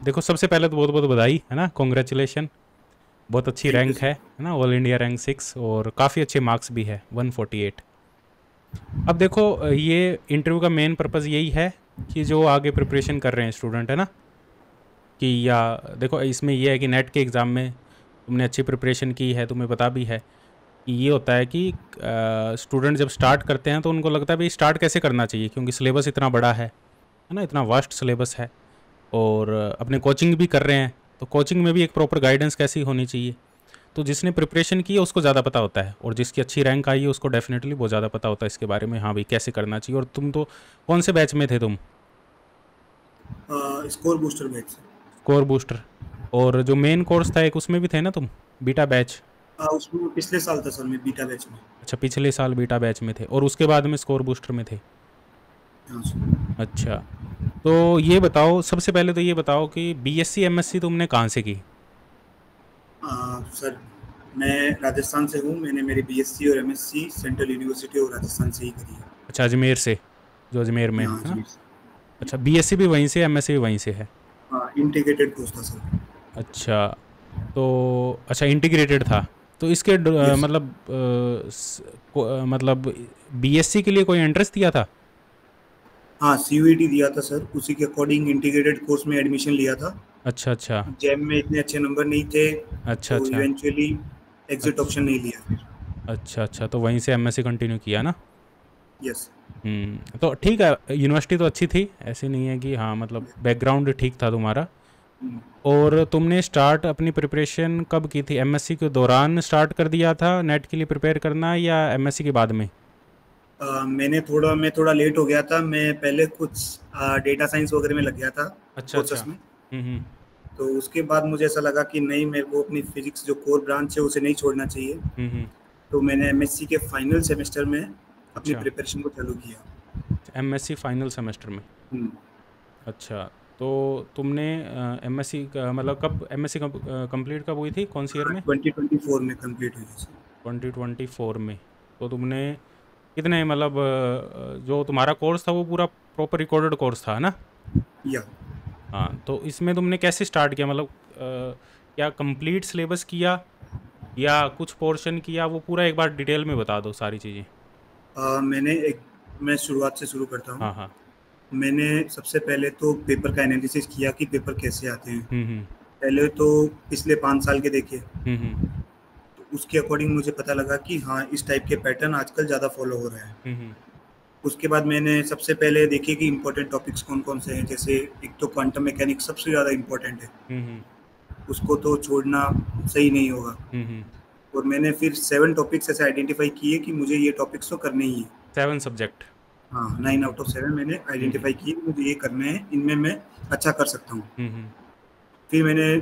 देखो सबसे पहले तो बहुत बहुत बधाई है ना, कॉन्ग्रेचुलेशन। बहुत अच्छी थैंक यू रैंक सर। है ना, ऑल इंडिया रैंक 6, और काफ़ी अच्छे मार्क्स भी है 148। अब देखो ये इंटरव्यू का मेन पर्पज़ यही है कि जो आगे प्रिपरेशन कर रहे हैं स्टूडेंट है ना, कि या देखो इसमें ये है कि नेट के एग्ज़ाम में तुमने अच्छी प्रिपरेशन की है, तुम्हें पता भी है कि ये होता है कि स्टूडेंट जब स्टार्ट करते हैं तो उनको लगता है भाई स्टार्ट कैसे करना चाहिए, क्योंकि सिलेबस इतना बड़ा है ना, इतना वास्ट सिलेबस है। और अपने कोचिंग भी कर रहे हैं, तो कोचिंग में भी एक प्रॉपर गाइडेंस कैसी होनी चाहिए। तो जिसने प्रिपरेशन की है उसको ज़्यादा पता होता है, और जिसकी अच्छी रैंक आई है उसको डेफिनेटली बहुत ज़्यादा पता होता है इसके बारे में, हाँ भाई कैसे करना चाहिए। और तुम तो कौन से बैच में थे तुम? स्कोर बूस्टर बैच से। Core booster. और जो मेन कोर्स था एक उसमें भी थे ना तुम, बीटा बैच? उसमें पिछले साल था सर, मैं बीटा बैच में। अच्छा, पिछले साल बीटा बैच में थे और उसके बाद में स्कोर बूस्टर में थे। हाँ सर। अच्छा, तो ये बताओ, सबसे पहले तो ये बताओ कि बीएससी एमएससी तुमने कहाँ से की? सर, मैं राजस्थान से हूँ। मैंने मेरी बीएससी और एमएससी सेंट्रल यूनिवर्सिटी और राजस्थान से ही करी है। अच्छा, अजमेर से, जो अजमेर में हाँ है ना। जी। अच्छा, बीएससी भी वहीं से, एमएससी भी वहीं से है? हाँ, इंटीग्रेटेड कोर्स था सर। अच्छा, तो अच्छा इंटीग्रेटेड था। तो इसके यस। मतलब मतलब बीएससी के लिए कोई एंट्रेंस दिया था? हाँ, सीयूईटी दिया था सर, उसी के अकॉर्डिंग इंटीग्रेटेड कोर्स में एडमिशन लिया था। अच्छा अच्छा। जैम में इतने अच्छे नंबर नहीं थे, अच्छा तो अच्छा। इवेंचुअली एग्जिट अच्छा ऑप्शन नहीं लिया फिर। अच्छा। अच्छा, तो वहीं से एमएससी कंटिन्यू किया ना। यस। तो ठीक है, यूनिवर्सिटी तो अच्छी थी, ऐसी नहीं है कि, हाँ मतलब बैकग्राउंड ठीक था तुम्हारा। और तुमने स्टार्ट अपनी प्रिपरेशन कब की थी? एमएससी के दौरान स्टार्ट कर दिया था नेट के लिए प्रिपेयर करना, या एमएससी के बाद में? मैं थोड़ा लेट हो गया था। मैं पहले कुछ डेटा साइंस वगैरह में लग गया था, अच्छा अच्छा। कोर्सेस में। हम्म। तो उसके बाद मुझे ऐसा लगा कि नहीं, मेरे को अपनी फिजिक्स जो कोर ब्रांच है उसे नहीं छोड़ना चाहिए। हम्म। तो मैंने एमएससी के फाइनल सेमेस्टर में अपनी अच्छा, प्रिपरेशन को चालू किया। एमएससी फाइनल सेमेस्टर में। हम्म। अच्छा, तो तुमने एमएससी का मतलब कब एमएससी कंप्लीट कब हुई थी, कौन सी ईयर हाँ, में? 2024 में कंप्लीट हुई थी। 2024 में। तो तुमने कितने मतलब जो तुम्हारा कोर्स था वो पूरा प्रॉपर रिकॉर्डेड कोर्स था ना? या हाँ, तो इसमें तुमने कैसे स्टार्ट किया, मतलब क्या कंप्लीट सिलेबस किया या कुछ पोर्शन किया, वो पूरा एक बार डिटेल में बता दो सारी चीज़ें। मैं शुरुआत से शुरू करता हूँ। हाँ हाँ। मैंने सबसे पहले तो पेपर का एनालिसिस किया कि पेपर कैसे आते हैं। हम्म। पहले तो पिछले 5 साल के देखे, हम्म। तो उसके अकॉर्डिंग मुझे पता लगा कि हाँ, इस टाइप के पैटर्न आजकल ज़्यादा फॉलो हो रहे हैं। हम्म। उसके बाद मैंने सबसे पहले देखे कि इंपॉर्टेंट टॉपिक्स कौन कौन से हैं। जैसे एक तो क्वांटम मैकेनिक्स सबसे ज़्यादा इंपॉर्टेंट है, हम्म। उसको तो छोड़ना सही नहीं होगा। हम्म। और मैंने फिर 7 टॉपिक्स ऐसे आइडेंटिफाई किए कि मुझे ये टॉपिक्स तो करने ही है। 7 सब्जेक्ट। हाँ, 9 आउट ऑफ 7 मैंने हम्म। आइडेंटिफाई किए कि मुझे ये करने हैं, इनमें मैं अच्छा कर सकता हूँ। हम्म। फिर मैंने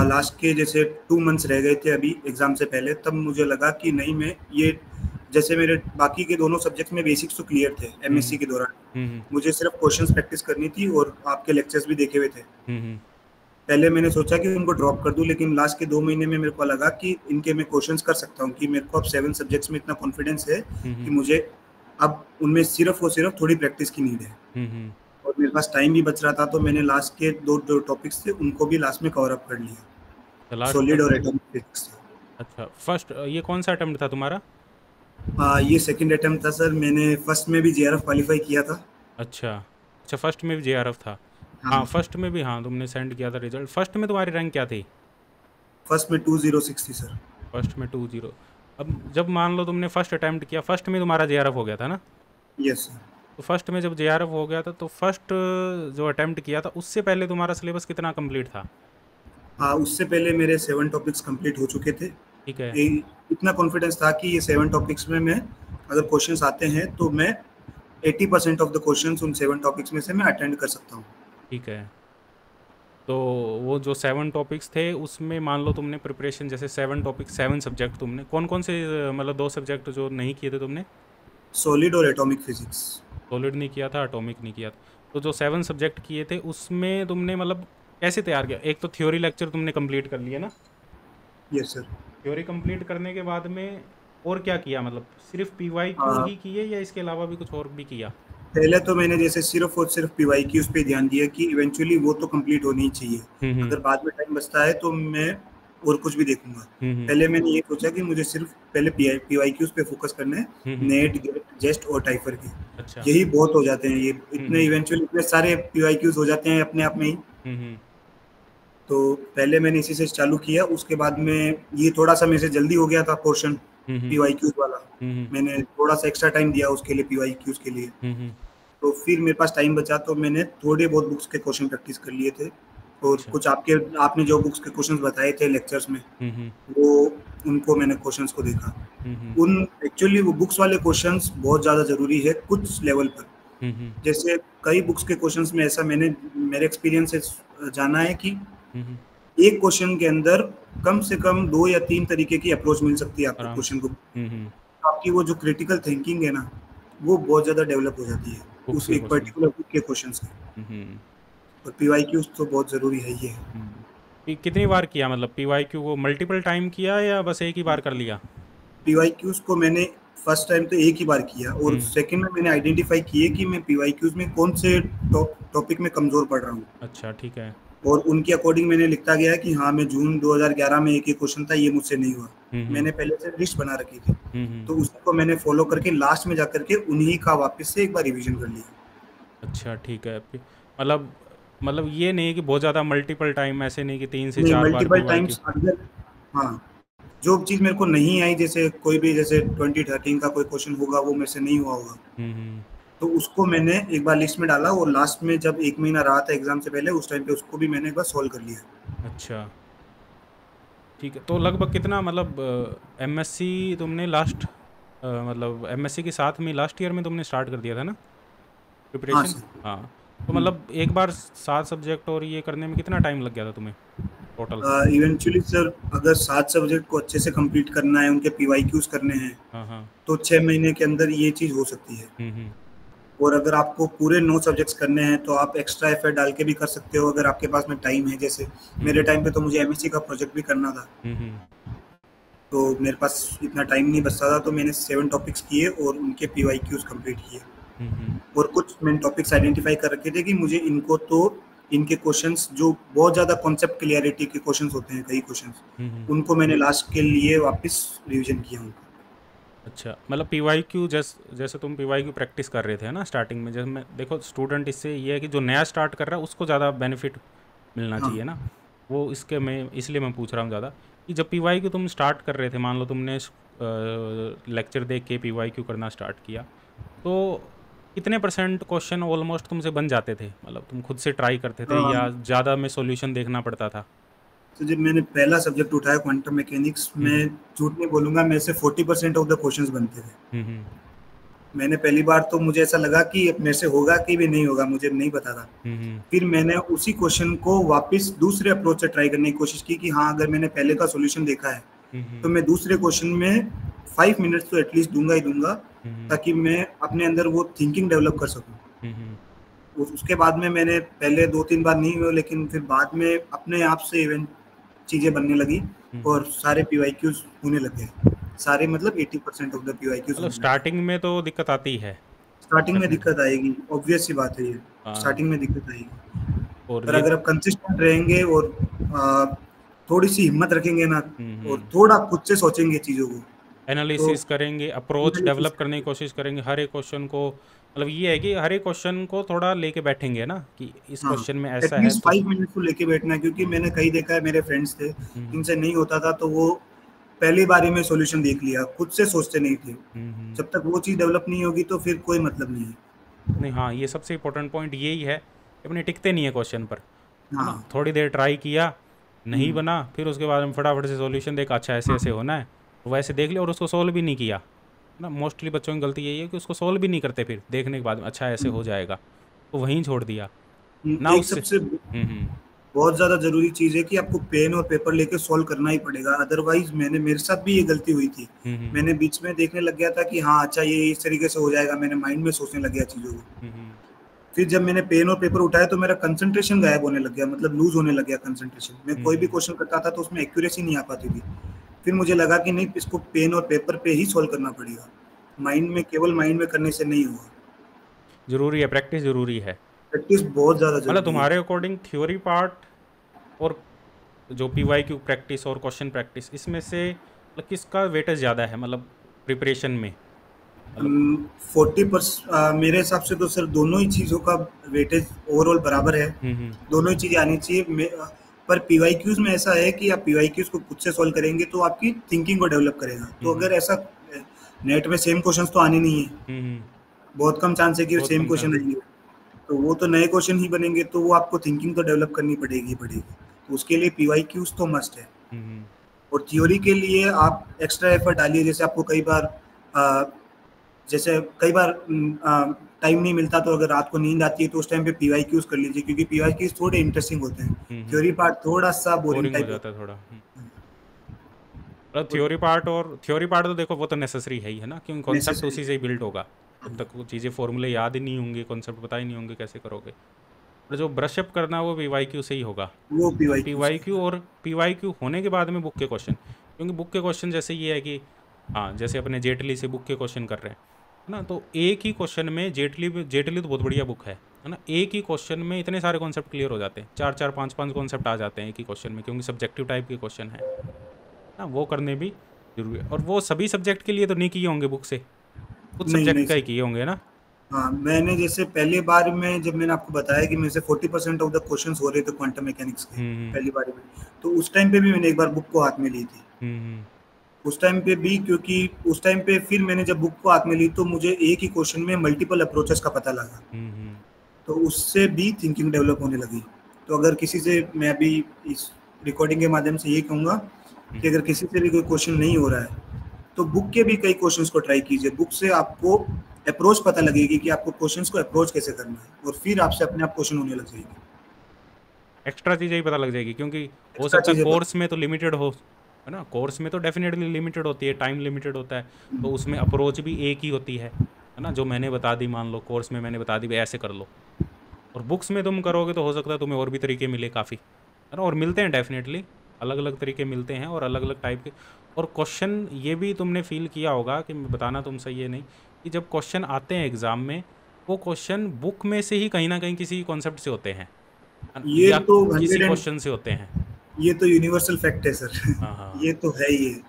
लास्ट के जैसे 2 मंथ्स रह गए थे अभी एग्ज़ाम से पहले, तब मुझे लगा कि नहीं, मैं ये जैसे मेरे बाकी के दोनों सब्जेक्ट में बेसिक्स तो क्लियर थे एमएससी हम्म। के दौरान। हम्म। मुझे सिर्फ क्वेश्चंस प्रैक्टिस करनी थी और आपके लेक्चर्स भी देखे हुए थे। हम्म। पहले मैंने सोचा कि उनको ड्रॉप कर दूं, लेकिन लास्ट के 2 महीने में मेरे को लगा कि इनके मैं क्वेश्चंस कर सकता हूँ, कि मेरे को अब 7 सब्जेक्ट्स में इतना कॉन्फिडेंस है कि हम्म। मुझे अब उनमें सिर्फ और सिर्फ थोड़ी प्रैक्टिस की नीड है। हम्म। और मेरे पास टाइम भी बच रहा था, तो मैंने लास्ट के दो दो टॉपिक्स थे उनको भी लास्ट में कवर अप कर लिया। लास्ट का सॉलिड और तो। Atomic physics. अच्छा, फर्स्ट ये कौन सा अटेम्प्ट था तुम्हारा? ये सेकंड अटेम्प्ट था सर। मैंने फर्स्ट में भी जेआरएफ क्वालिफाई किया था। अच्छा अच्छा, फर्स्ट में भी जेआरएफ था। हाँ, हाँ, फर्स्ट में भी, हाँ तुमने सेंड किया था रिजल्ट। फर्स्ट में तुम्हारी रैंक क्या थी? फर्स्ट में 206 थी सर। फर्स्ट में 20। अब जब मान लो तुमने फर्स्ट अटेम्प्ट किया, फर्स्ट में तुम्हारा जेआरएफ हो गया था ना? Yes sir. तो फर्स्ट में जब जेआरएफ हो गया था तो फर्स्ट जो अटेम्प्ट किया था उससे पहले तुम्हारा सिलेबस कितना कंप्लीट था? हाँ, उससे पहले मेरे 7 टॉपिक्स कंप्लीट हो चुके थे। ठीक है। इतना कॉन्फिडेंस था कि ये 7 टॉपिक्स में मैं, अगर क्वेश्चंस आते हैं तो मैं 80% ऑफ द क्वेश्चंस उन 7 टॉपिक्स में से मैं अटेंड कर सकता हूँ। ठीक है, तो वो जो 7 टॉपिक्स थे उसमें मान लो तुमने प्रिपरेशन, जैसे 7 टॉपिक 7 सब्जेक्ट, तुमने कौन कौन से मतलब 2 सब्जेक्ट जो नहीं किए थे तुमने? सॉलिड और एटॉमिक फिजिक्स। सॉलिड नहीं किया था, एटॉमिक नहीं किया था। तो जो 7 सब्जेक्ट किए थे उसमें तुमने मतलब कैसे तैयार किया? एक तो थ्योरी लेक्चर तुमने कंप्लीट कर लिया ना? Yes sir. थ्योरी कंप्लीट करने के बाद में और क्या किया, मतलब सिर्फ पीवाई क्यू हाँ, ही किए या इसके अलावा भी कुछ और भी किया? पहले तो मैंने जैसे सिर्फ और सिर्फ पीवाईक्यूज पे ध्यान दिया कि इवेंचुअली वो तो कंप्लीट होनी ही चाहिए। अगर बाद में टाइम बचता है तो मैं और कुछ भी देखूंगा। पहले मैंने ये सोचा कि मुझे सिर्फ पहले पीवाईक्यूज पे फोकस करना है, नेट, गेट, जेस्ट और टाइफर के। अच्छा। यही बहुत हो जाते हैं, ये इतने इवेंचुअली इतने सारे पीवाईक्यूज हो जाते हैं अपने आप में ही। तो पहले मैंने इसी से चालू किया, उसके बाद में ये थोड़ा सा मेरे से जल्दी हो गया था पोर्शन पीवाईक्यूज वाला। मैंने थोड़ा सा एक्स्ट्रा टाइम दिया उसके लिए, पीवाईक्यूज के लिए। तो फिर मेरे पास टाइम बचा तो मैंने थोड़े बहुत बुक्स के क्वेश्चन प्रैक्टिस कर लिए थे, और अच्छा। कुछ आपने जो बुक्स के क्वेश्चंस बताए थे लेक्चर्स में, वो उनको मैंने क्वेश्चंस को देखा। उन एक्चुअली वो बुक्स वाले क्वेश्चंस बहुत ज़्यादा ज़रूरी है कुछ लेवल पर। जैसे कई बुक्स के क्वेश्चंस में ऐसा मैंने मेरे एक्सपीरियंस से जाना है कि एक क्वेश्चन के अंदर कम से कम 2 या 3 तरीके की अप्रोच मिल सकती है आपको क्वेश्चन को। आपकी वो जो क्रिटिकल थिंकिंग है ना, वो बहुत ज़्यादा डेवलप हो जाती है उस एक पर्टिकुलर बुक के क्वेश्चन से। और पीवाईक्यूज तो बहुत ज़रूरी है ये। कितनी बार किया, मतलब पीवाईक्यू को मल्टीपल टाइम किया या बस एक ही बार कर लिया? पीवाईक्यूज को मैंने फर्स्ट टाइम तो एक ही बार किया, और सेकंड में मैंने आइडेंटिफाई किए कि मैं पीवाईक्यूज में कौन से टॉपिक में कमज़ोर पड़ रहा हूँ। अच्छा, ठीक है। और उनके अकॉर्डिंग मैंने लिखता गया कि हाँ, मैं जून 2011 में एक ही क्वेश्चन था, ये मुझसे नहीं हुआ। मैंने पहले से लिस्ट बना रखी थी, तो उसको मैंने फॉलो करके लास्ट में जाकर के उन्हीं का वापस से एक बार रिवीजन कर लिया। अच्छा, ठीक है। मतलब ये नहीं कि बहुत ज़्यादा मल्टीपल टाइम, ऐसे नहीं कि 3 से 4 बार मल्टीपल टाइम्स अंदर। हाँ, जो चीज़ मेरे को नहीं आई, जैसे कोई भी जैसे 2013 का कोई क्वेश्चन होगा वो मेरे से नहीं हुआ होगा, तो उसको मैंने एक बार लिस्ट में डाला, और लास्ट में जब 1 महीना रहा था एग्जाम से पहले, उस टाइम पे उसको भी मैंने एक बार सॉल्व कर लिया। अच्छा, ठीक है। तो लगभग कितना, मतलब एमएससी तुमने लास्ट मतलब एमएससी के साथ में लास्ट ईयर में तुमने स्टार्ट कर दिया था ना प्रिपरेशन? हाँ। तो मतलब एक बार 7 सब्जेक्ट और ये करने में कितना टाइम लग गया था तुम्हें टोटल? इवेंचुअली सर, अगर 7 सब्जेक्ट को अच्छे से कंप्लीट करना है, उनके पीवाईक्यूज करने हैं, तो 6 महीने के अंदर ये चीज़ हो सकती है। और अगर आपको पूरे 9 सब्जेक्ट्स करने हैं तो आप एक्स्ट्रा एफर्ट डाल के भी कर सकते हो, अगर आपके पास में टाइम है। जैसे मेरे टाइम पे तो मुझे एमएससी का प्रोजेक्ट भी करना था, तो मेरे पास इतना टाइम नहीं बचता था, तो मैंने 7 टॉपिक्स किए और उनके पीवाईक्यूज कंप्लीट किए। और कुछ मैंने टॉपिक्स आइडेंटिफाई कर रखे थे कि मुझे इनके क्वेश्चंस जो बहुत ज़्यादा कॉन्सेप्ट क्लियरिटी के क्वेश्चंस होते हैं, कई क्वेश्चंस, उनको मैंने लास्ट के लिए वापस रिवीजन किया उनका। अच्छा, मतलब पीवाईक्यू जैसे तुम पीवाईक्यू प्रैक्टिस कर रहे थे ना स्टार्टिंग में, जैसे मैं देखो स्टूडेंट, इससे ये है कि जो नया स्टार्ट कर रहा है उसको ज़्यादा बेनिफिट मिलना चाहिए ना, वो इसके मैं इसलिए मैं पूछ रहा हूँ ज़्यादा कि जब पीवाईक्यू तुम स्टार्ट कर रहे थे, मान लो तुमने लेक्चर देख के पीवाईक्यू करना स्टार्ट किया, तो कितने % क्वेश्चन ऑलमोस्ट तुमसे बन जाते थे? मतलब तुम खुद से ट्राई करते थे या ज़्यादा में सॉल्यूशन देखना पड़ता था? तो जब मैंने पहला सब्जेक्ट उठाया क्वांटम मैकेनिक्स, मैं झूठ नहीं बोलूंगा, मेरे से 40% ऑफ द क्वेश्चंस बनते थे। मैंने पहली बार तो मुझे ऐसा लगा कि मेरे से होगा कि भी नहीं होगा, मुझे नहीं पता था। फिर मैंने उसी क्वेश्चन को वापस दूसरे अप्रोच से ट्राई करने की कोशिश की कि हाँ, अगर मैंने पहले का सॉल्यूशन देखा है तो मैं दूसरे क्वेश्चन में 5 मिनट्स तो एटलीस्ट दूंगा ही दूंगा, ताकि मैं अपने अंदर वो थिंकिंग डेवलप कर सकूं। उसके बाद में मैंने पहले 2-3 बार नहीं हुआ, लेकिन फिर बाद में अपने आप से इवेंट चीज़ें बनने लगी और सारे पीवाईक्यूज होने लगे, सारे मतलब 80% ऑफ द पीवाईक्यूज। मतलब स्टार्टिंग में तो दिक्कत आती है, स्टार्टिंग में दिक्कत आएगी, ऑब्वियस सी बात है ये, स्टार्टिंग में दिक्कत आएगी। और अगर आप कंसिस्टेंट रहेंगे और थोड़ी सी हिम्मत रखेंगे ना, और थोड़ा खुद से सोचेंगे चीज़ों को, एनालिसिस करेंगे, अप्रोच डेवलप करने की कोशिश करेंगे हर एक क्वेश्चन को। मतलब ये है कि हर एक क्वेश्चन को थोड़ा लेके बैठेंगे ना कि इस क्वेश्चन में ऐसा है, तो 5 मिनट को लेके बैठना, क्योंकि मैंने कई देखा है, मेरे फ्रेंड्स थे जिनसे नहीं होता था, तो वो पहली बारी में सॉल्यूशन देख लिया, खुद से सोचते नहीं थे। जब तक वो चीज़ डेवलप नहीं होगी तो फिर कोई मतलब नहीं है। नहीं, हाँ, ये सबसे इम्पोर्टेंट पॉइंट यही है कि अपने टिकते नहीं है क्वेश्चन पर। हाँ, थोड़ी देर ट्राई किया, नहीं बना, फिर उसके बाद में फटाफट से सॉल्यूशन देखा, अच्छा ऐसे ऐसे होना है, तो वैसे देख लिया और उसको सोल्व भी नहीं किया ना। मोस्टली बच्चों की गलती यही है कि उसको सोल्व भी नहीं करते, फिर देखने के बाद अच्छा ऐसे हो जाएगा, तो वहीं छोड़ दिया ना। एक सबसे बहुत ज़्यादा ज़रूरी चीज़ है कि आपको पेन और पेपर लेके सॉल्व करना ही पड़ेगा, अदरवाइज मेरे साथ भी ये गलती हुई थी। मैंने बीच में देखने लग गया था कि हाँ, अच्छा ये इस तरीके से हो जाएगा, मैंने माइंड में सोचने लग गया चीज़ों को। फिर जब मैंने पेन और पेपर उठाया तो मेरा कंसंट्रेशन गायब होने लग गया, मतलब लूज होने लग गया कंसंट्रेशन। मैं कोई भी क्वेश्चन करता था तो उसमें एक्यूरेसी नहीं आ पाती थी। फिर मुझे लगा कि नहीं, इसको पेन और पेपर पे ही सॉल्व करना पड़ेगा, केवल माइंड में करने से नहीं होगा। जरूरी है, प्रैक्टिस जरूरी है। प्रैक्टिस बहुत ज़्यादा मतलब जरूरी है। तुम्हारे अकॉर्डिंग थ्योरी पार्ट और जो पीवाईक्यू प्रैक्टिस और क्वेश्चन प्रैक्टिस, इसमें से मतलब किसका वेटेज ज़्यादा है मतलब प्रिपरेशन में? मतलब 40% मेरे हिसाब से तो सर दोनों ही चीज़ों का वेटेज ओवरऑल बराबर है। हम्म। दोनों ही चीज़ें आनी चाहिए। पर पीवाईक्यूज में ऐसा है कि आप पीवाईक्यूज को खुद से सॉल्व करेंगे तो आपकी थिंकिंग को डेवलप करेगा। तो हम्म। अगर ऐसा नेट में सेम क्वेश्चंस तो आने नहीं है, हम्म। बहुत कम चांस है कि बहुत सेम कम क्वेश्चन चांस है। आएंगे। तो वो तो नए क्वेश्चन ही बनेंगे, तो वो आपको थिंकिंग तो डेवलप करनी पड़ेगी पड़ेगी। तो उसके लिए पीवाईक्यूज तो मस्ट है। हम्म। और थ्योरी के लिए आप एक्स्ट्रा एफर्ट डालिए। जैसे आपको कई बार अ, जैसे कई बार टाइम नहीं मिलता, तो अगर रात को नींद आती है तो उस टाइम पे पीवाईक्यूज कर लीजिए, क्योंकि पीवाईक्यूज थोड़े इंटरेस्टिंग होते हैं। थ्योरी पार्ट थोड़ा सा बोरिंग बोरिंग हो टाइप जाता है होता थोड़ा। है। मतलब थ्योरी पार्ट तो देखो वो तो नेसेसरी है ही है ना, क्योंकि कॉन्सेप्ट नेसेसरी। उसी से ही बिल्ड होगा। जब तक वो चीज़ें फॉर्मूले याद ही नहीं होंगे, कॉन्सेप्ट पता ही नहीं होंगे, कैसे करोगे? और जो ब्रशअप करना है वो पीवाईक्यू से ही होगा। वो ना पीवाईक्यू से। पीवाईक्यू, और पीवाईक्यू होने के बाद में बुक के क्वेश्चन, क्योंकि बुक के क्वेश्चन जैसे ये है कि हाँ, जैसे अपने जेटली से बुक के क्वेश्चन कर रहे हैं, है ना, तो एक ही क्वेश्चन में जेटली तो बहुत बढ़िया बुक है ना, एक ही क्वेश्चन में इतने सारे कॉन्सेप्ट क्लियर हो जाते हैं, 4 4 5 5 कॉन्सेप्ट आ जाते हैं एक ही क्वेश्चन में, क्योंकि सब्जेक्टिव टाइप के क्वेश्चन है ना, वो करने भी जरूरी है। और वो सभी सब्जेक्ट के लिए तो नहीं किए होंगे बुक से, कुछ नहीं सब्जेक्ट नहीं का ही सर। किए होंगे ना? हाँ, मैंने जैसे पहली बार में जब मैंने आपको बताया कि मेरे से 40% ऑफ द क्वेश्चंस हो रहे थे क्वांटम मैकेनिक्स के हम्म। पहली बार में, तो उस टाइम पे भी मैंने एक बार बुक को हाथ में ली थी। हम्म। उस टाइम पे भी, क्योंकि उस टाइम पे फिर मैंने जब बुक को हाथ में ली तो मुझे एक ही क्वेश्चन में मल्टीपल अप्रोचेस का पता लगा। हम्म। तो उससे भी थिंकिंग डेवलप होने लगी। तो अगर किसी से, मैं अभी इस रिकॉर्डिंग के माध्यम से ये कहूँगा कि हम्म। अगर किसी से भी कोई क्वेश्चन नहीं हो रहा है तो बुक के भी कई क्वेश्चंस को ट्राई कीजिए। बुक से आपको अप्रोच पता लगेगी कि आपको क्वेश्चंस को अप्रोच कैसे करना है, और फिर आपसे अपने आप क्वेश्चन होने लग जाएगी। एक्स्ट्रा चीज़ें ही पता लग जाएगी, क्योंकि हो एक्स्ट्रा सकता है चीजें कोर्स पता। में तो लिमिटेड हो, है ना, कोर्स में तो डेफिनेटली लिमिटेड होती है, टाइम लिमिटेड होता है, तो उसमें अप्रोच भी एक ही होती है ना, जो मैंने बता दी, मान लो कोर्स में मैंने बता दी भाई ऐसे कर लो, और बुक्स में तुम करोगे तो हो सकता है तुम्हें और भी तरीके मिले काफ़ी, है ना, और मिलते हैं डेफिनेटली, अलग अलग तरीके मिलते हैं और अलग अलग टाइप के। और क्वेश्चन ये भी तुमने फील किया होगा कि बताना तुमसे ये नहीं, कि जब क्वेश्चन आते हैं एग्ज़ाम में, वो क्वेश्चन बुक में से ही कहीं ना कहीं किसी कॉन्सेप्ट से होते हैं, है ना? ये या तो किसी 100 क्वेश्चन से होते हैं। ये तो यूनिवर्सल फैक्ट है सर। हाँ हाँ। ये तो है ही है।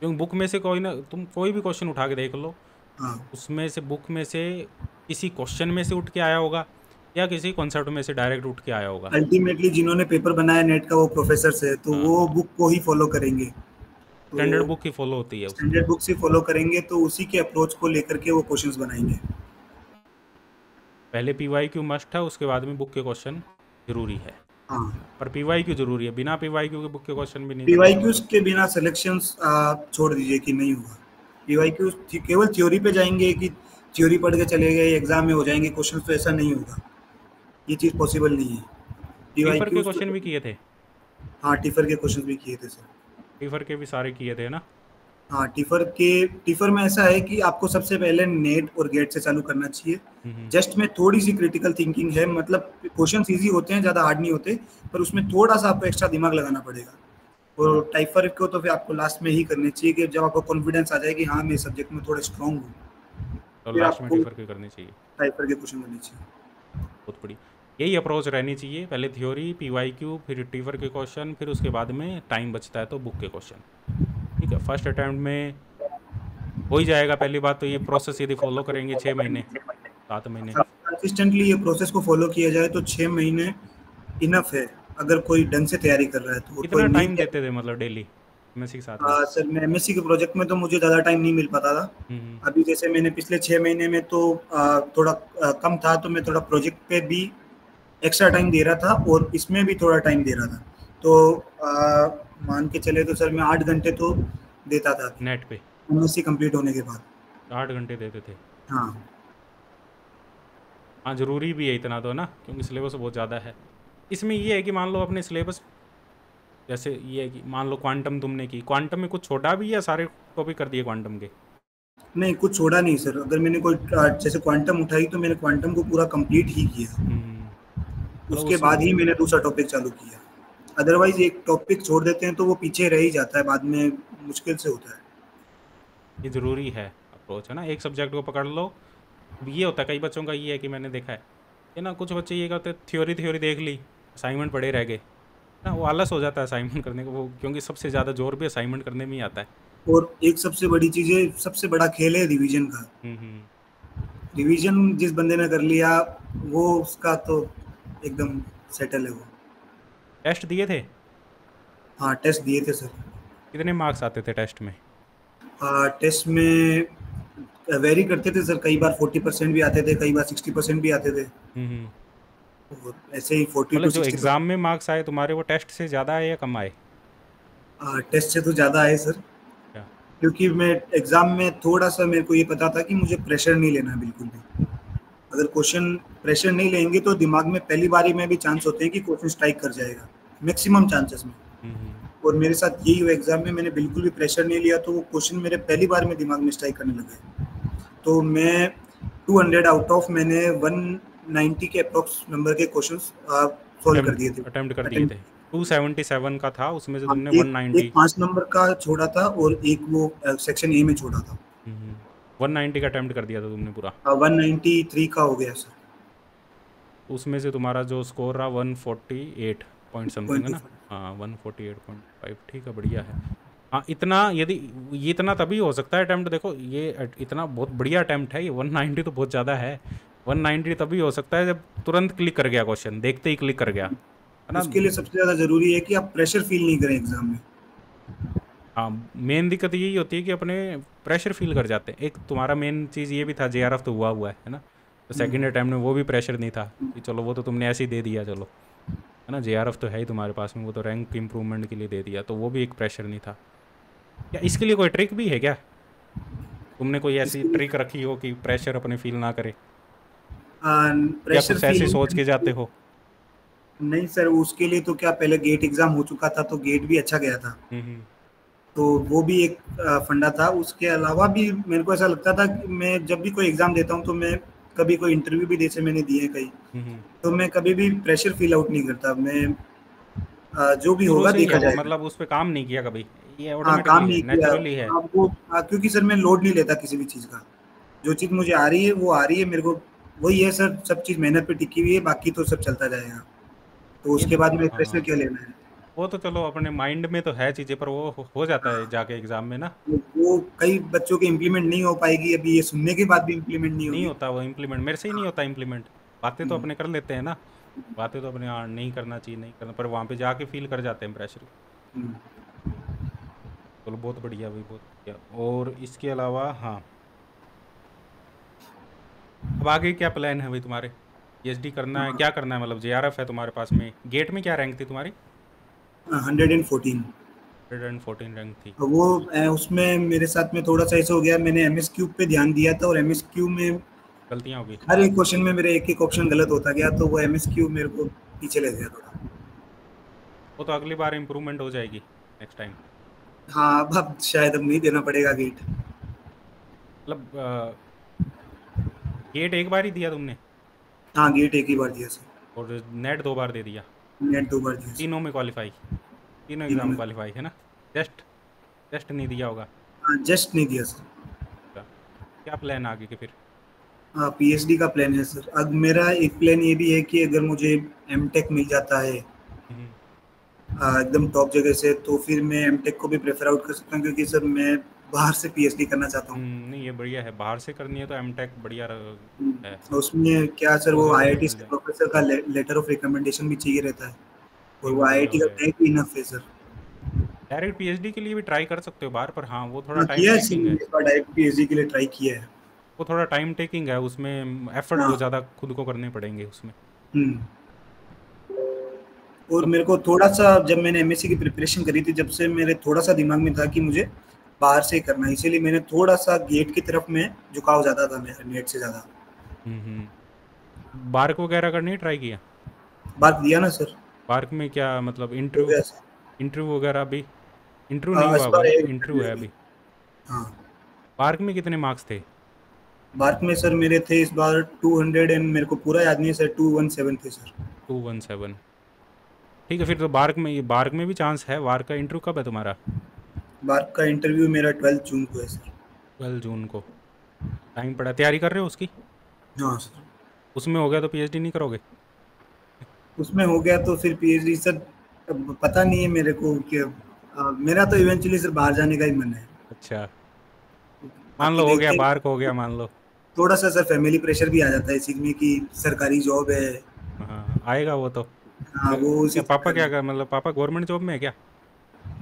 क्योंकि बुक में से कोई ना, तुम कोई भी क्वेश्चन उठा के देख लो, हाँ, उसमें से बुक में से किसी क्वेश्चन में से उठ के आया होगा, या किसी कॉन्सेप्ट में से डायरेक्ट उठ के आया होगा। अल्टीमेटली जिन्होंने पेपर बनाया नेट का वो प्रोफेसर है, तो हाँ वो हाँ। बुक को ही फॉलो करेंगे। स्टैंडर्ड तो बुक ही फॉलो होती है उसकी। स्टैंडर्ड बुक से फॉलो करेंगे तो उसी के अप्रोच को लेकर के वो क्वेश्चंस बनाएंगे। पहले पीवाईक्यू मस्ट है, उसके बाद में बुक के क्वेश्चन जरूरी है। हाँ, पर पीवाईक्यू जरूरी है, बिना पीवाईक्यू के बुक के क्वेश्चन भी नहीं करने का पीवाईक्यूज मतलब। के बिना सिलेक्शंस आप छोड़ दीजिए कि नहीं होगा। पीवाईक्यूज केवल थ्योरी पे जाएंगे कि थ्योरी पढ़ के चले गए एग्जाम में हो जाएंगे क्वेश्चन, तो ऐसा नहीं होगा। ये चीज़ पॉसिबल नहीं है। टीफर के पीवाईक्यूज तो, क्वेश्चन भी किए थे? हाँ, टिफर के क्वेश्चन भी किए थे सर। टीफर के भी सारे किए थे ना? हाँ, टिफर में ऐसा है कि आपको सबसे पहले नेट और गेट से चालू करना चाहिए। हम्म। जस्ट में थोड़ी सी क्रिटिकल थिंकिंग है, मतलब क्वेश्चन इजी होते हैं, ज़्यादा हार्ड नहीं होते, पर उसमें थोड़ा सा आपको एक्स्ट्रा दिमाग लगाना पड़ेगा। हाँ, और टाइफर को तो फिर आपको लास्ट में ही करनी चाहिए, कि जब आपको कॉन्फिडेंस आ जाए कि हाँ मैं सब्जेक्ट में थोड़ा स्ट्रांग हूँ, तो फिर लास्ट में आपको टीफर की करनी चाहिए। टाइफर के क्वेश्चन करने चाहिए। बहुत बड़ी यही अप्रोच रहनी चाहिए, पहले थ्योरी, पीवाईक्यू, फिर टीफर के क्वेश्चन, फिर उसके बाद में टाइम बचता है तो बुक के क्वेश्चन। ठीक है, फर्स्ट अटैम्प्ट में हो ही जाएगा। पहली बात तो ये प्रोसेस यदि फॉलो करेंगे 6 महीने, 7 महीने। कंसिस्टेंटली ये प्रोसेस को फॉलो किया जाए तो 6 महीने इनफ है, अगर कोई ढंग से तैयारी कर रहा है तो। और कोई कितना नहीं टाइम देते थे मतलब डेली एमएससी के साथ में? सर, मैं एमएससी के प्रोजेक्ट में तो मुझे ज़्यादा टाइम नहीं मिल पाता था। हम्म। अभी जैसे मैंने पिछले 6 महीने में तो थोड़ा कम था, तो मैं थोड़ा प्रोजेक्ट पे भी एक्स्ट्रा टाइम दे रहा था और इसमें भी थोड़ा टाइम दे रहा था। तो मान के चले तो सर मैं 8 घंटे तो देता था नेट पे एमएससी कंप्लीट होने के बाद। 8 घंटे देते थे? हाँ। हाँ, ज़रूरी भी है इतना तो ना, क्योंकि सिलेबस बहुत ज़्यादा है। इसमें ये है कि मान लो अपने सिलेबस, जैसे ये है कि मान लो क्वांटम तुमने की, क्वांटम में कुछ छोटा भी या सारे टॉपिक कर दिए क्वांटम के? नहीं, कुछ छोड़ा नहीं सर। अगर मैंने कोई जैसे क्वांटम उठाई तो मैंने क्वांटम को पूरा कंप्लीट ही किया, मतलब उसके उस बाद ही मैंने दूसरा टॉपिक चालू किया। अदरवाइज एक टॉपिक छोड़ देते हैं तो वो पीछे रह ही जाता है, बाद में मुश्किल से होता है। ये ज़रूरी है अप्रोच, है ना, एक सब्जेक्ट को पकड़ लो, अब ये होता है कई बच्चों का, ये है कि मैंने देखा है कि ना कुछ बच्चे ये करते थ्योरी थ्योरी देख ली, असाइनमेंट पड़े रह गए ना, वो आलस हो जाता है असाइनमेंट करने को, वो क्योंकि सबसे ज़्यादा जोर भी असाइनमेंट करने में ही आता है। और एक सबसे बड़ी चीज है, सबसे बड़ा खेल है रिवीजन का। रिवीजन जिस बंदे ने कर लिया वो उसका तो एकदम सेटल है वो। टेस्ट दिए थे? हाँ टेस्ट दिए थे सर। कितने मार्क्स आते थे टेस्ट में? टेस्ट में वेरी करते थे सर, कई बार 40% भी आते थे, कई बार 60% भी आते थे। और ऐसे ही 40 मतलब टू जो 60%। एग्ज़ाम में मार्क्स आए तुम्हारे वो टेस्ट से ज़्यादा आए या कम आए? टेस्ट से तो ज़्यादा आए सर, क्या? क्योंकि मैं एग्ज़ाम में थोड़ा सा मेरे को ये पता था कि मुझे प्रेशर नहीं लेना बिल्कुल भी। अगर क्वेश्चन प्रेशर नहीं लेंगे तो दिमाग में पहली बारी में भी चांस होते हैं कि क्वेश्चन स्ट्राइक कर जाएगा, मैक्सिमम चांसेस में। और मेरे साथ यही हुआ एग्जाम में, मैंने बिल्कुल भी प्रेशर नहीं लिया तो वो क्वेश्चन मेरे पहली बार में दिमाग में स्ट्राइक करने लगे। तो मैं 200 आउट ऑफ मैंने 190 के अप्रोक्स नंबर के क्वेश्चन सॉल्व कर दिए थे। अटेम्प्ट कर दिए थे। 277 का था, उसमें से तुमने एक 190। 5 नंबर का छोड़ा था और एक वो सेक्शन ए में छोड़ा था। 190 का अटेम्प्ट कर दिया था तुमने पूरा? 193 का हो गया सर। उसमें से तुम्हारा जो स्कोर रहा 148 पॉइंट समथिंग है ना? 125। हाँ 148.5, ठीक है, बढ़िया है। हाँ इतना, यदि ये इतना तभी हो सकता है अटैम्प्ट, देखो ये इतना बहुत बढ़िया अटैम्प्ट है ये, 190 तो बहुत ज़्यादा है। 190 तभी हो सकता है जब तुरंत क्लिक कर गया क्वेश्चन, देखते ही क्लिक कर गया, है ना? उसके लिए सबसे ज़्यादा ज़रूरी है कि आप प्रेशर फील नहीं करें एग्जाम में। हाँ मेन दिक्कत यही होती है कि अपने प्रेशर फील कर जाते हैं। एक तुम्हारा मेन चीज़ ये भी था, जेआरएफ तो हुआ है ना? तो सेकंड अटैम्प्ट में वो भी प्रेशर नहीं था कि चलो वो तो तुमने ऐसे ही दे दिया, चलो, है ना? जेआरएफ तो है ही तुम्हारे पास में, वो तो रैंक इम्प्रूवमेंट के लिए दे दिया, तो वो भी एक प्रेशर नहीं था। क्या इसके लिए कोई ट्रिक भी है क्या? तुमने कोई ऐसी इसके लिए ट्रिक रखी हो कि प्रेशर अपने फील ना करे, या प्रेशर कुछ ऐसे फील सोच के जाते हो? नहीं सर, उसके लिए तो क्या पहले गेट एग्जाम हो चुका था तो गेट भी अच्छा गया था, तो वो भी एक फंडा था। उसके अलावा भी मेरे को ऐसा लगता था कि मैं जब भी कोई एग्जाम देता हूँ तो मैं कभी कोई इंटरव्यू भी जैसे मैंने दिए कई, तो मैं कभी भी प्रेशर फील आउट नहीं करता। मैं जो भी शुरू होगा से ही है देखा वो, जाएगा। मतलब उस पर काम नहीं किया कभी, ये हाँ काम ऑटोमेटिकली है, नहीं किया। नेचुरली है। वो क्योंकि सर मैं लोड नहीं लेता किसी भी चीज़ का, जो चीज़ मुझे आ रही है वो आ रही है मेरे को, वही है सर। सब चीज़ मेहनत पे टिकी हुई है, बाकी तो सब चलता जाएगा, तो ये उसके बाद में प्रेशर हाँ, क्या लेना है। वो तो चलो अपने माइंड में तो है चीज़ें, पर वो हो जाता है हाँ, जाके एग्ज़ाम में ना। वो कई बच्चों के इम्प्लीमेंट नहीं हो पाएगी, अभी ये सुनने के बाद भी इम्प्लीमेंट नहीं नहीं होगी। होता वो इम्प्लीमेंट, मेरे से ही नहीं हाँ। होता इम्प्लीमेंट। बातें तो हम्म, अपने कर लेते हैं ना, बातें तो अपने हाँ नहीं करना चाहिए, नहीं करना, पर वहाँ पे जाके फील कर जाते हैं प्रेशर। हम्म। चलो बहुत बढ़िया भाई, बहुत बढ़िया। और इसके अलावा हाँ, अब आगे क्या प्लान है भाई तुम्हारे? पीएचडी करना है, क्या करना है? मतलब जेआरएफ है तुम्हारे पास में, गेट में क्या रैंक थी तुम्हारी? 114। 114 रैंक थी। वो उसमें मेरे साथ में थोड़ा सा ऐसा हो गया, मैंने एम एस क्यूब पे ध्यान दिया था और एम एस क्यूब में गलतियाँ होगी। हर एक क्वेश्चन में मेरा एक एक ऑप्शन गलत होता गया, तो वो एम एस क्यूब मेरे को पीछे ले गया थोड़ा। वो तो अगली बार इम्प्रूवमेंट हो जाएगी नेक्स्ट टाइम। हाँ अब शायद अब नहीं देना पड़ेगा गेट। मतलब गेट एक बार ही दिया तुमने हाँ गेट एक ही बार दिया सर। और नेट 2 बार दे दिया? नेट 2 बार दिया सर। तीनों में क्वालिफाई, तीनों तीनों एग्ज़ाम में। क्वालिफाई है ना? जस्ट जस्ट नहीं दिया होगा। हाँ जस्ट नहीं दिया सर। अच्छा, क्या प्लान आगे के फिर? हाँ पीएचडी का प्लान है सर। अब मेरा एक प्लान ये भी है कि अगर मुझे एम टेक मिल जाता है हम्म, एकदम टॉप जगह से, तो फिर मैं एम टेक को भी प्रेफर आउट कर सकता हूँ, क्योंकि सर मैं बाहर से पीएचडी करना चाहता हूँ। नहीं ये बढ़िया है, बाहर से करनी है तो एमटेक बढ़िया है। उसमें क्या सर, वो एक्सपोजर आईआईटी मिल से जाए। प्रोफेसर का लेटर ऑफ रिकमेंडेशन भी चाहिए रहता है, और नहीं वो वो बढ़िया आईआईटी हो का जाएगा। टैग भी इनफ है सर। डायरेक्ट पीएचडी के लिए भी ट्राई कर सकते हो बाहर, पर हाँ वो थोड़ा हाँ टाइम किया है सर, टेकिंग है। मैंने इस बार डायरेक्ट पीएचडी के लिए ट्राई किया है। वो थोड़ा टाइम टेकिंग है, उसमें एफर्ट बहुत हाँ। ज़्यादा खुद को करने पड़ेंगे उसमें। हम्म। और मतलब मेरे को थोड़ा सा, जब मैंने एमएससी की प्रिपरेशन करी थी, जब से मेरे थोड़ा सा दिमाग में था कि मुझे बाहर से ही करना है, इसीलिए मैंने थोड़ा सा गेट की तरफ में झुकाव ज़्यादा था मेरा, नेट से ज़्यादा। बार्क वगैरह का नहीं ट्राई किया? बात दिया ना सर। बार्क में क्या मतलब हो इंटरव्यू, गया सर। इंटरव्यू वगैरह भी? इंटरव्यू नहीं हुआ इस होगा बार ना, एक इंटरव्यू है अभी? हाँ। बार्क में कितने मार्क्स थे? बार्क में सर मेरे थे इस बार 200 एंड मेरे को पूरा याद नहीं है सर, 217 थे सर। 217। ठीक है, फिर तो बार्क में भी चांस है। बार्क का इंटरव्यू कब है तुम्हारा? बार्क का इंटरव्यू मेरा 12 जून को है सर। 12 जून को। टाइम पड़ा, तैयारी कर रहे हो उसकी? हाँ सर। उसमें हो गया तो पीएचडी नहीं करोगे? उसमें हो गया तो फिर पीएचडी सर, अब पता नहीं है मेरे को कि मेरा तो इवेंचुअली सर बाहर जाने का ही मन है। अच्छा, मान बाकी लो हो गया, देखते हैं। बाहर को हो गया मान लो। थोड़ा सा सर फैमिली प्रेशर भी आ जाता है इसी में कि सरकारी जॉब है। हाँ आएगा वो तो। हाँ वो उसी क्या पापा चक्कर क्या में। कर, मतलब पापा गवर्नमेंट जॉब में है क्या?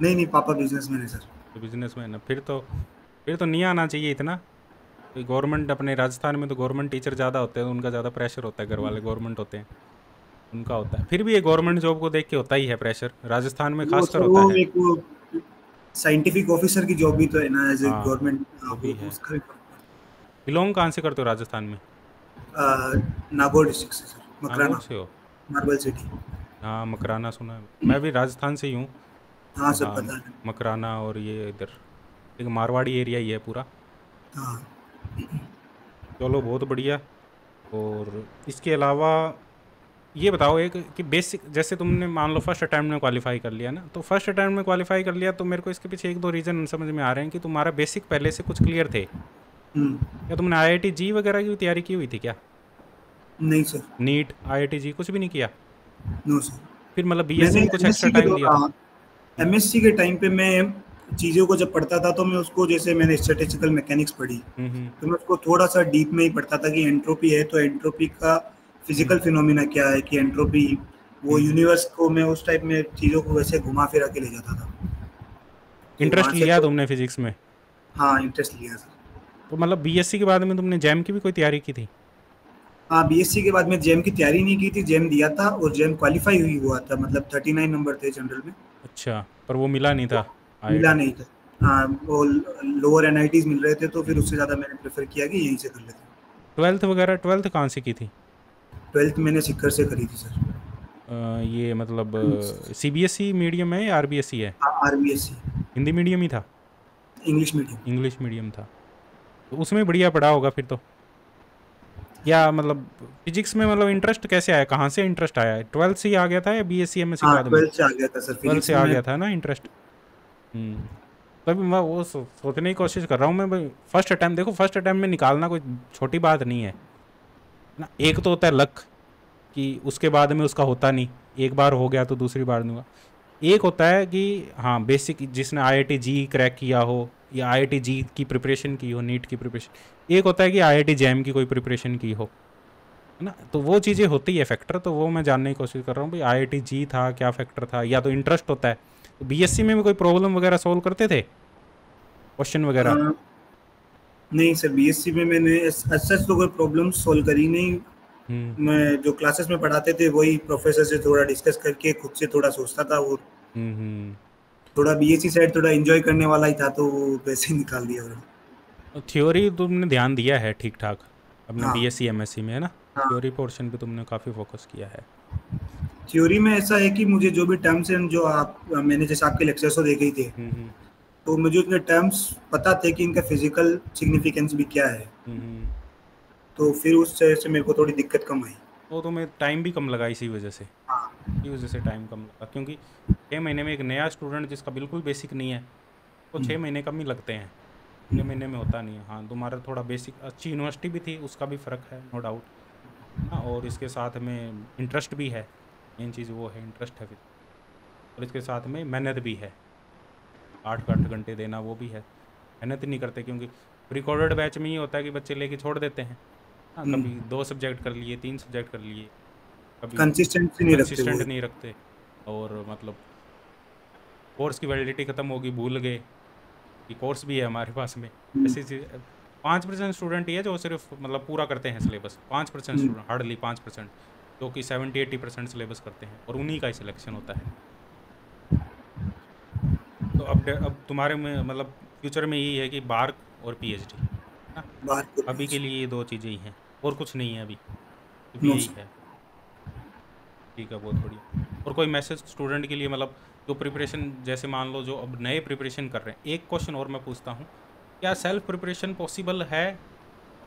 नहीं नहीं, पापा बिजनेसमैन है सर। तो बिजनेसमैन है, फिर तो नहीं आना चाहिए इतना। गवर्नमेंट अपने राजस्थान में तो गवर्नमेंट टीचर ज़्यादा होते हैं, उनका ज़्यादा प्रेशर होता है, घर वाले गवर्नमेंट होते हैं, उनका होता है। फिर भी ये गवर्नमेंट जॉब को देख के होता ही है प्रेशर, राजस्थान में वो खासकर सर होता वो है। एक वो साइंटिफिक ऑफिसर की जॉब भी तो है ना, एज ए हाँ गवर्नमेंट। वो भी वो है। उसका भी बिलोंग कहाँ से करते हो राजस्थान में? नागौर डिस्ट्रिक्ट से सर, नागौर मकराना, से हो? Marble city. हाँ मकराना सुना है, मैं भी राजस्थान से ही हूँ। हाँ सर हाँ पता है। मकराना, और ये इधर एक मारवाड़ी एरिया ही है पूरा। हाँ। चलो बहुत बढ़िया। और इसके अलावा ये बताओ एक कि बेसिक, जैसे तुमने मान लो फर्स्ट अटैम्प्ट में क्वालिफाई कर लिया ना, तो फर्स्ट अटैम्प्ट में क्वालिफाई कर लिया तो मेरे को इसके पीछे एक दो रीज़न समझ में आ रहे हैं कि तुम्हारा बेसिक पहले से कुछ क्लियर थे। हम्म। क्या तुमने आईआईटी जी वगैरह की तैयारी की हुई थी क्या? नहीं सर। नीट आईआईटी जी कुछ भी नहीं किया? No sir. फिर मतलब बीएससी मैंने में कुछ एक्स्ट्रा एमएससी के टाइम दिया था? एमएससी के टाइम पे मैं चीज़ों को जब पढ़ता था तो मैं उसको, जैसे मैंने स्टैटिस्टिकल मैकेनिक्स पढ़ी, हम्म। तो मैं उसको थोड़ा सा डीप में ही पढ़ता था कि एंट्रोपी है तो एंट्रोपी का हम्म फिजिकल फिनोमिना क्या है, कि एंट्रोपी वो हम्म। यूनिवर्स को, मैं उस टाइप में चीज़ों को वैसे घुमा फिरा के ले जाता था। तो वहाँ इंटरेस्ट से लिया तो तुमने फिजिक्स में? हाँ इंटरेस्ट लिया सर। तो मतलब बीएससी के बाद में तुमने जैम की भी कोई तैयारी की थी? हाँ बीएससी के बाद मैं जेम की तैयारी नहीं की थी, जेम दिया था और जेम क्वालिफाई हुई हुआ था, मतलब 39 नंबर थे जनरल में। अच्छा, पर वो मिला नहीं था मिला आईआईटी? नहीं था। हाँ वो लोअर एनआईटीज मिल रहे थे तो फिर उससे ज़्यादा मैंने प्रेफर किया कि यहीं से कर लेते। ट्वेल्थ वगैरह, ट्वेल्थ कहाँ से की थी? ट्वेल्थ मैंने सिक्कर से करी थी सर। ये मतलब सीबीएसई मीडियम है या आरबीएसई है? आरबीएससी। हिंदी मीडियम ही था? English medium. इंग्लिश मीडियम था? तो उसमें बढ़िया पढ़ा होगा फिर तो। या मतलब फिजिक्स में मतलब इंटरेस्ट कैसे आया, कहाँ से इंटरेस्ट आया है? ट्वेल्थ से ही आ गया था या बीएससी एमएससी हाँ बाद में? ट्वेल्थ से आ गया था सर ट्वेल्थ फिजिक्स से आ में। गया था ना इंटरेस्ट। तभी मैं वो सोचने की कोशिश कर रहा हूँ मैं भाई। फर्स्ट अटैम्प्ट देखो, फर्स्ट अटैम्प्ट में निकालना कोई छोटी बात नहीं है ना। एक तो होता है लक कि उसके बाद में उसका होता नहीं, एक बार हो गया तो दूसरी बार नहीं हुआ। एक होता है कि हाँ बेसिक, जिसने आईआईटी जी क्रैक किया हो या आईआईटी जी की प्रिपरेशन की हो, नीट की प्रिपरेशन। एक होता है कि आईआईटी जैम की कोई प्रिपरेशन की हो, है ना। तो वो चीज़ें होती है फैक्टर, तो वो मैं जानने की कोशिश कर रहा हूँ भाई आईआईटी जी था क्या फैक्टर था, या तो इंटरेस्ट होता है। तो बीएससी में भी कोई प्रॉब्लम वगैरह सोल्व करते थे, क्वेश्चन वगैरह? नहीं सर, बीएससी में मैंने सच तो कोई प्रॉब्लम सोल्व करी नहीं। हम्म मैं जो क्लासेस में पढ़ाते थे वही प्रोफेसर से थोड़ा डिस्कस करके खुद से थोड़ा सोचता था, वो हम्म। थोड़ा बीएससी साइड थोड़ा एंजॉय करने वाला ही था तो वो वैसे ही निकाल दिया मैंने। थ्योरी तुमने ध्यान दिया है ठीक ठाक अपने हाँ। बीएससी एमएससी में, है ना? हाँ थ्योरी पोर्शन पे तुमने काफ़ी फोकस किया है। थ्योरी में ऐसा है कि मुझे जो भी टर्म्स हैं, जो आप मैंने जैसे आपके लेक्चर्स तो देखे ही थे, हम्म तो मुझे उनके टर्म्स पता थे कि इनका फिजिकल सिग्निफिकेंस भी क्या है। हम्म। तो फिर उस वजह से मेरे को थोड़ी दिक्कत कम आई। वो तुम्हें टाइम भी कम लगा इसी वजह से, हाँ। इसी वजह से टाइम कम लगा, क्योंकि 6 महीने में एक नया स्टूडेंट जिसका बिल्कुल बेसिक नहीं है, तो 6 महीने कम ही लगते हैं, 6 महीने में होता नहीं है। हाँ तुम्हारा थोड़ा बेसिक, अच्छी यूनिवर्सिटी भी थी, उसका भी फ़र्क है नो डाउट। हाँ और इसके साथ में इंटरेस्ट भी है, मेन चीज़ वो है, इंटरेस्ट है फिर। और इसके साथ में मेहनत भी है, 8 8 घंटे देना वो भी है। मेहनत नहीं करते क्योंकि रिकॉर्डेड बैच में ये होता है कि बच्चे लेके छोड़ देते हैं। हाँ कभी 2 सब्जेक्ट कर लिए, 3 सब्जेक्ट कर लिए, कभी कंसिस्टेंसी नहीं रखते वो। कंसिस्टेंट नहीं रखते। और मतलब कोर्स की वैलिडिटी ख़त्म होगी, भूल गए कि कोर्स भी है हमारे पास में। हम्म, ऐसी चीज़ 5% स्टूडेंट ही है जो सिर्फ मतलब पूरा करते हैं सिलेबस, 5% हम्म। स्टूडेंट, हार्डली 5%, जो कि 70 80% सिलेबस करते हैं, और उन्हीं का ही सिलेक्शन होता है। तो अब तुम्हारे में मतलब फ्यूचर में यही है कि बार्क और पीएचडी, है ना? बाहर को अभी के भेज। लिए ये दो चीज़ें ही हैं, और कुछ नहीं है अभी, सिर्फ नो यही सर। है। ठीक है बहुत बढ़िया। और कोई मैसेज स्टूडेंट के लिए, मतलब जो प्रिपरेशन, जैसे मान लो जो अब नए प्रिपरेशन कर रहे हैं, एक क्वेश्चन और मैं पूछता हूँ, क्या सेल्फ प्रिपरेशन पॉसिबल है?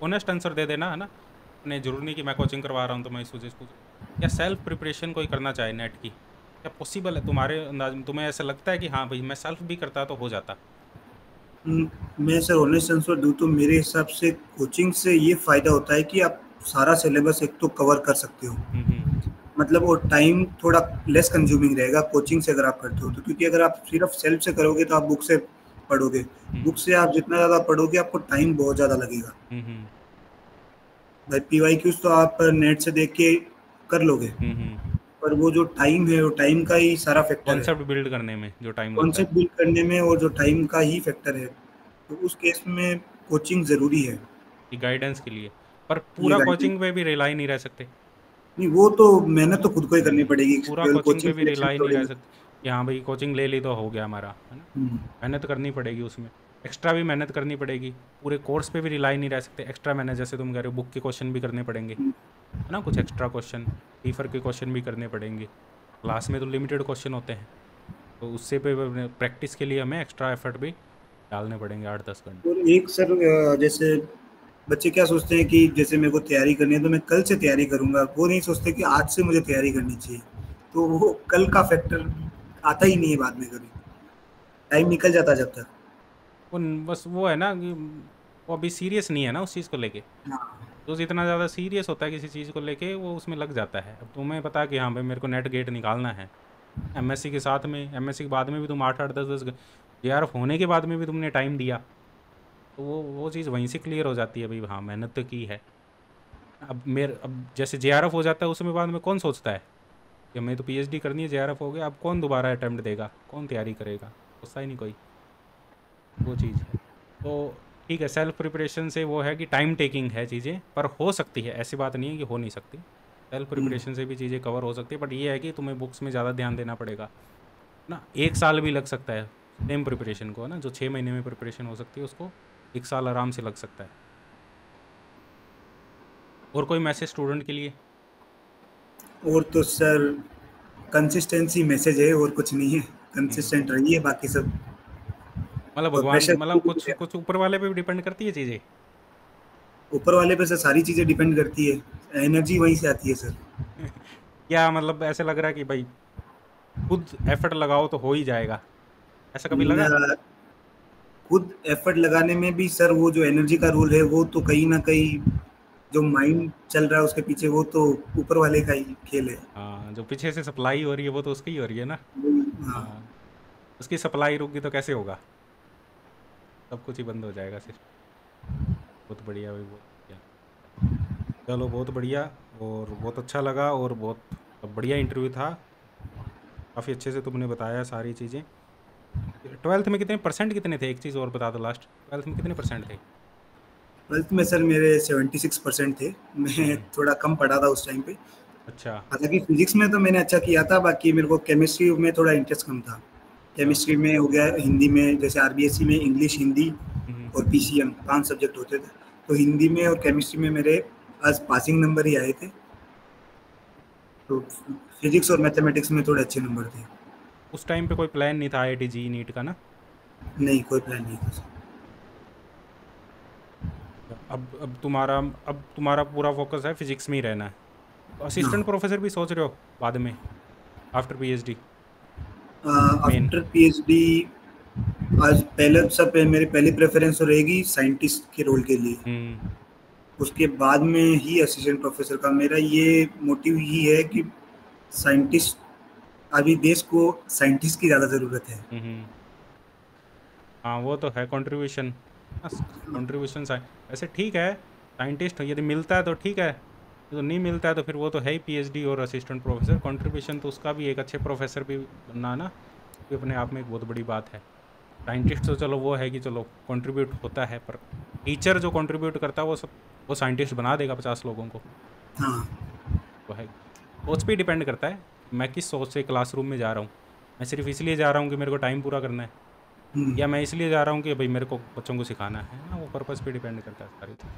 ऑनेस्ट आंसर दे देना, है ना। अपने जरूरी नहीं कि मैं कोचिंग करवा रहा हूँ तो मैं इस वजह से पूछ। क्या सेल्फ प्रिपरेशन कोई करना चाहे नेट की, क्या पॉसिबल है तुम्हारे अंदाज में? तुम्हें ऐसा लगता है कि हाँ भाई मैं सेल्फ भी करता तो हो जाता? मैं सर ऑनेस्ट आंसर दूँ तो मेरे हिसाब से कोचिंग से ये फ़ायदा होता है कि आप सारा सिलेबस एक तो कवर कर सकते हो, हम्म मतलब वो टाइम थोड़ा लेस कंज्यूमिंग रहेगा कोचिंग से अगर आप करते हो तो, क्योंकि अगर आप सिर्फ सेल्फ से करोगे तो आप बुक से पढ़ोगे, बुक से आप जितना ज़्यादा पढ़ोगे आपको टाइम बहुत ज़्यादा लगेगा। हम्म भाई पीवाईक्यूज तो आप नेट से देख के कर लोगे, पर वो जो टाइम है वो टाइम का ही सारा फैक्टर है, कॉन्सेप्ट बिल्ड करने में जो टाइम लगता है, कॉन्सेप्ट बिल्ड करने में और जो टाइम का ही फैक्टर है, तो उस केस में कोचिंग ज़रूरी है। कि गाइडेंस के लिए। पर ये पूरा गाइडेंस कोचिंग पे भी रिलाई नहीं रह सकते, नहीं, वो तो मेहनत है तो ना? खुद को ही करनी पड़ेगी, पूरा केवल कोचिंग पे कोचिंग भी सिलेक्शन रिलाई नहीं थोड़ी रह ना। सकते कि हाँ भाई कोचिंग ले ली तो हो गया हमारा, है ना? हम्म, मेहनत करनी पड़ेगी उसमें, एक्स्ट्रा भी मेहनत करनी पड़ेगी। पूरे कोर्स पे भी रिलाई नहीं रह सकते, एक्स्ट्रा मैंने जैसे तुम कह रहे हो बुक के क्वेश्चन भी करने पड़ेंगे, हम्म, है ना? कुछ एक्स्ट्रा क्वेश्चन, टीफर के क्वेश्चन भी करने पड़ेंगे। क्लास में तो लिमिटेड क्वेश्चन होते हैं, तो उससे पे प्रैक्टिस के लिए हमें एक्स्ट्रा एफर्ट भी डालने पड़ेंगे 8-10 घंटे। और एक सर जैसे बच्चे क्या सोचते हैं कि जैसे मेरे को तैयारी करनी है तो मैं कल से तैयारी करूंगा, वो नहीं सोचते कि आज से मुझे तैयारी करनी चाहिए, तो वो कल का फैक्टर आता ही नहीं है बाद में कभी, टाइम निकल जाता है जब तक। वो बस वो है ना कि वो अभी सीरियस नहीं है ना उस चीज़ को लेके। हाँ। तो जितना ज़्यादा सीरियस होता है किसी चीज़ को लेके वो उसमें लग जाता है। अब तुम्हें पता है कि हाँ भाई मेरे को नेट गेट निकालना है, एमएससी के साथ में, एमएससी के बाद में भी तुम 8-8 10-10 जेआरएफ होने के बाद में भी तुमने टाइम दिया, तो वो चीज़ वहीं से क्लियर हो जाती है भाई, हाँ मेहनत तो की है। अब जैसे जेआरएफ हो जाता है उसमें बाद में कौन सोचता है कि हमें तो पीएचडी करनी है, जेआरएफ हो गया, अब कौन दोबारा अटेम्प्ट देगा, कौन तैयारी करेगा? सोचता ही नहीं कोई। वो चीज़ है। तो ठीक है, सेल्फ प्रिपरेशन से वो है कि टाइम टेकिंग है चीज़ें, पर हो सकती है, ऐसी बात नहीं है कि हो नहीं सकती। सेल्फ हम्म, प्रिपरेशन से भी चीज़ें कवर हो सकती है, बट ये है कि तुम्हें बुक्स में ज़्यादा ध्यान देना पड़ेगा ना। 1 साल भी लग सकता है सेम प्रिपरेशन को, है ना? जो 6 महीने में प्रिपरेशन हो सकती है उसको 1 साल आराम से लग सकता है। और कोई मैसेज स्टूडेंट के लिए? और तो सर कंसिस्टेंसी मैसेज है और कुछ नहीं है, हम्म, कंसिस्टेंट रहिए, बाकी सब मतलब और भगवान, प्रेशर मतलब कुछ कुछ ऊपर वाले पे भी डिपेंड करती है चीज़ें। ऊपर वाले पे से सारी चीज़ें डिपेंड करती है, एनर्जी वहीं से आती है सर। क्या मतलब ऐसे लग रहा है कि भाई खुद एफर्ट लगाओ तो हो ही जाएगा, ऐसा कभी लगा? खुद एफर्ट लगाने में भी सर वो जो एनर्जी का रोल है वो तो कहीं ना कहीं जो माइंड चल रहा है उसके पीछे, वो तो ऊपर वाले का ही खेल है। हाँ, जो पीछे से सप्लाई हो रही है वो तो उसकी ही हो रही है ना। हाँ। हाँ, उसकी सप्लाई रुक गई तो कैसे होगा? सब कुछ ही बंद हो जाएगा सिर्फ। बहुत बढ़िया भाई, बहुत बढ़िया। चलो बहुत बढ़िया, और बहुत अच्छा लगा, और बहुत बढ़िया इंटरव्यू था। काफ़ी अच्छे से तुमने बताया सारी चीज़ें। 12th में कितने परसेंट कितने थे, एक चीज़ और बता दो लास्ट, 12th में कितने परसेंट थे? ट्वेल्थ में सर मेरे 76% थे, मैं हम्म, थोड़ा कम पढ़ा था उस टाइम पे। अच्छा हालांकि फिजिक्स में तो मैंने अच्छा किया था, बाकी मेरे को केमिस्ट्री में थोड़ा इंटरेस्ट कम था। अच्छा। केमिस्ट्री में हो गया, हिंदी में जैसे आरबीएससी में इंग्लिश हिंदी हम्म, और पीसीएम 5 सब्जेक्ट होते थे, तो हिंदी में और केमिस्ट्री में मेरे आज पासिंग नंबर ही आए थे, तो फिजिक्स और मैथमेटिक्स में थोड़े अच्छे नंबर थे। उस टाइम पे कोई प्लान नहीं था आईआईटी जी नीट का ना? नहीं, कोई प्लान नहीं था सर। अब तुम्हारा पूरा फोकस है फिजिक्स में ही रहना है, तो असिस्टेंट हाँ। प्रोफेसर भी सोच रहे हो बाद में, after PhD? Main. After PhD आज पहले सब मेरी पहली प्रेफरेंस तो रहेगी साइंटिस्ट के रोल के लिए, हम्म उसके बाद में ही असिस्टेंट प्रोफेसर का। मेरा ये मोटिव ही है कि साइंटिस्ट, अभी देश को साइंटिस्ट की ज़्यादा ज़रूरत है। हम्म हाँ वो तो है, कंट्रीब्यूशन, कंट्रीब्यूशन वैसे ठीक है। साइंटिस्ट यदि मिलता है तो ठीक है, तो नहीं मिलता है तो फिर वो तो है ही पीएचडी और असिस्टेंट प्रोफेसर। कंट्रीब्यूशन तो उसका भी एक अच्छे प्रोफेसर भी बनना ना, ये अपने आप में एक बहुत बड़ी बात है। साइंटिस्ट तो चलो वो है कि चलो कंट्रीब्यूट होता है, पर टीचर जो कंट्रीब्यूट करता है वो सब, वो साइंटिस्ट बना देगा 50 लोगों को। हाँ। वो है, सोच पे डिपेंड करता है मैं किस सोच से क्लासरूम में जा रहा हूँ। मैं सिर्फ इसलिए जा रहा हूँ कि मेरे को टाइम पूरा करना है, हम्म। या मैं इसलिए जा रहा हूँ कि भाई मेरे को बच्चों को सिखाना है ना, वो पर्पस पे डिपेंड करता है सारी चीज़।